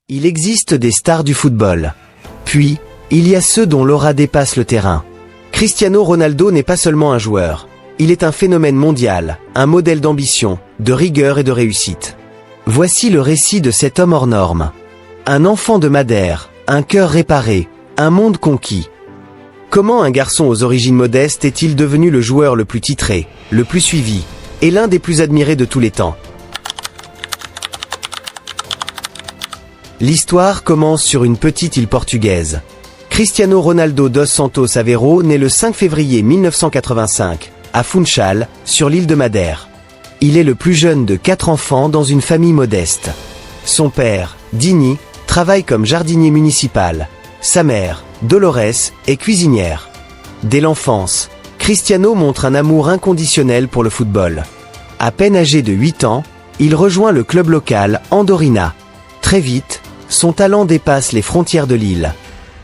Il existe des stars du football. Puis, il y a ceux dont l'aura dépasse le terrain. Cristiano Ronaldo n'est pas seulement un joueur. Il est un phénomène mondial, un modèle d'ambition, de rigueur et de réussite. Voici le récit de cet homme hors norme. Un enfant de Madère, un cœur réparé, un monde conquis. Comment un garçon aux origines modestes est-il devenu le joueur le plus titré, le plus suivi, et l'un des plus admirés de tous les temps? L'histoire commence sur une petite île portugaise. Cristiano Ronaldo dos Santos Aveiro naît le 5 février 1985, à Funchal, sur l'île de Madère. Il est le plus jeune de 4 enfants dans une famille modeste. Son père, Dini, travaille comme jardinier municipal. Sa mère, Dolores, est cuisinière. Dès l'enfance, Cristiano montre un amour inconditionnel pour le football. À peine âgé de 8 ans, il rejoint le club local, Andorina. Très vite, son talent dépasse les frontières de l'île.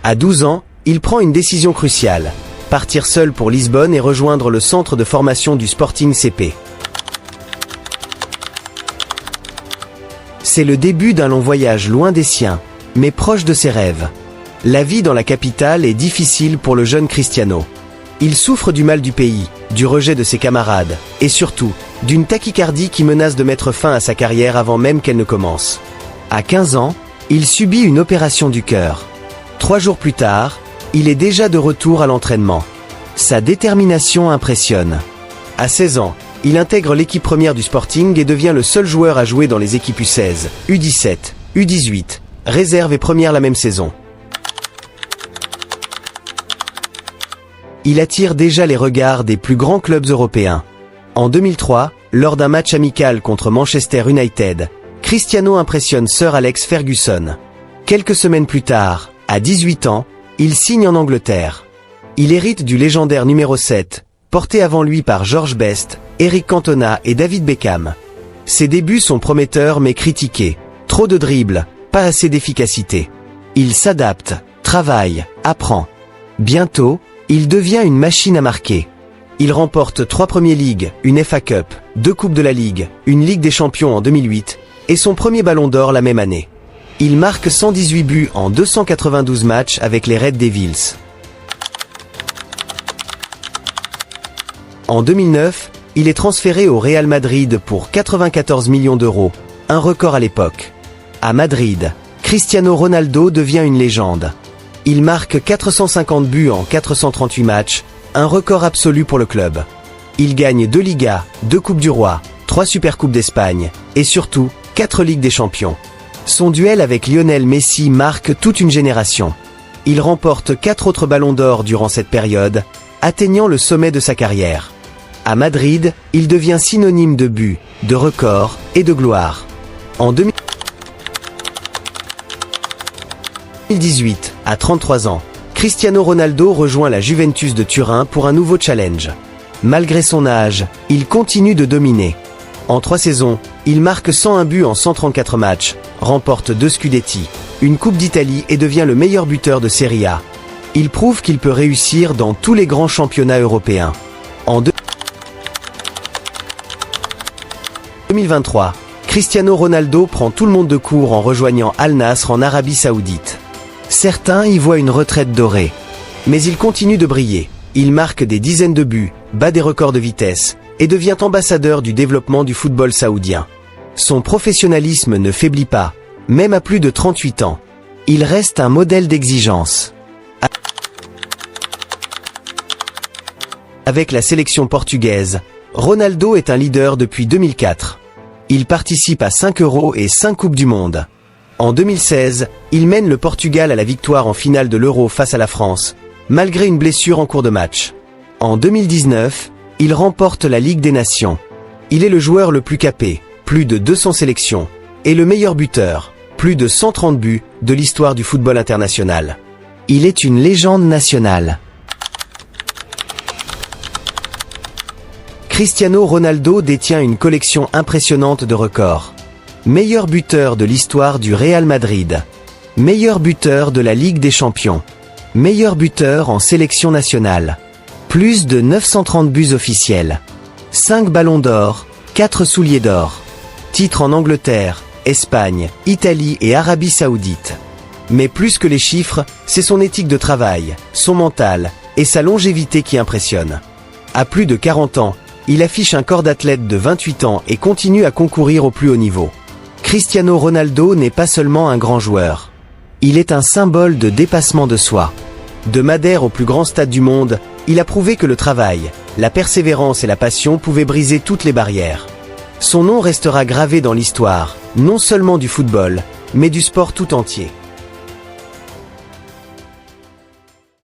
À 12 ans, il prend une décision cruciale. Partir seul pour Lisbonne et rejoindre le centre de formation du Sporting CP. C'est le début d'un long voyage loin des siens, mais proche de ses rêves. La vie dans la capitale est difficile pour le jeune Cristiano. Il souffre du mal du pays, du rejet de ses camarades, et surtout, d'une tachycardie qui menace de mettre fin à sa carrière avant même qu'elle ne commence. À 15 ans, il subit une opération du cœur. 3 jours plus tard, il est déjà de retour à l'entraînement. Sa détermination impressionne. À 16 ans, il intègre l'équipe première du Sporting et devient le seul joueur à jouer dans les équipes U16, U17, U18, réserve et première la même saison. Il attire déjà les regards des plus grands clubs européens. En 2003, lors d'un match amical contre Manchester United, Cristiano impressionne Sir Alex Ferguson. Quelques semaines plus tard, à 18 ans, il signe en Angleterre. Il hérite du légendaire numéro 7, porté avant lui par George Best, Eric Cantona et David Beckham. Ses débuts sont prometteurs mais critiqués. Trop de dribbles, pas assez d'efficacité. Il s'adapte, travaille, apprend. Bientôt, il devient une machine à marquer. Il remporte 3 Premier League, une FA Cup, 2 Coupes de la Ligue, une Ligue des Champions en 2008, et son premier ballon d'or la même année. Il marque 118 buts en 292 matchs avec les Red Devils. En 2009, il est transféré au Real Madrid pour 94 millions d'euros, un record à l'époque. À Madrid, Cristiano Ronaldo devient une légende. Il marque 450 buts en 438 matchs, un record absolu pour le club. Il gagne 2 Ligas, 2 Coupes du Roi, 3 Supercoupes d'Espagne, et surtout, 4 Ligues des Champions. Son duel avec Lionel Messi marque toute une génération. Il remporte 4 autres ballons d'or durant cette période, atteignant le sommet de sa carrière. À Madrid, il devient synonyme de but, de record et de gloire. En 2018, à 33 ans, Cristiano Ronaldo rejoint la Juventus de Turin pour un nouveau challenge. Malgré son âge, il continue de dominer. En 3 saisons, il marque 101 buts en 134 matchs, remporte 2 Scudetti, une Coupe d'Italie et devient le meilleur buteur de Serie A. Il prouve qu'il peut réussir dans tous les grands championnats européens. En 2023, Cristiano Ronaldo prend tout le monde de court en rejoignant Al Nassr en Arabie Saoudite. Certains y voient une retraite dorée. Mais il continue de briller. Il marque des dizaines de buts, bat des records de vitesse, et devient ambassadeur du développement du football saoudien. Son professionnalisme ne faiblit pas, même à plus de 38 ans. Il reste un modèle d'exigence. Avec la sélection portugaise, Ronaldo est un leader depuis 2004. Il participe à 5 Euros et 5 Coupes du Monde. En 2016, il mène le Portugal à la victoire en finale de l'Euro face à la France, malgré une blessure en cours de match. En 2019, il remporte la Ligue des Nations. Il est le joueur le plus capé, plus de 200 sélections, et le meilleur buteur, plus de 130 buts, de l'histoire du football international. Il est une légende nationale. Cristiano Ronaldo détient une collection impressionnante de records. Meilleur buteur de l'histoire du Real Madrid. Meilleur buteur de la Ligue des Champions. Meilleur buteur en sélection nationale. Plus de 930 buts officiels. 5 ballons d'or, 4 souliers d'or. Titre en Angleterre, Espagne, Italie et Arabie Saoudite. Mais plus que les chiffres, c'est son éthique de travail, son mental et sa longévité qui impressionnent. À plus de 40 ans, il affiche un corps d'athlète de 28 ans et continue à concourir au plus haut niveau. Cristiano Ronaldo n'est pas seulement un grand joueur. Il est un symbole de dépassement de soi. De Madère au plus grand stade du monde, il a prouvé que le travail, la persévérance et la passion pouvaient briser toutes les barrières. Son nom restera gravé dans l'histoire, non seulement du football, mais du sport tout entier.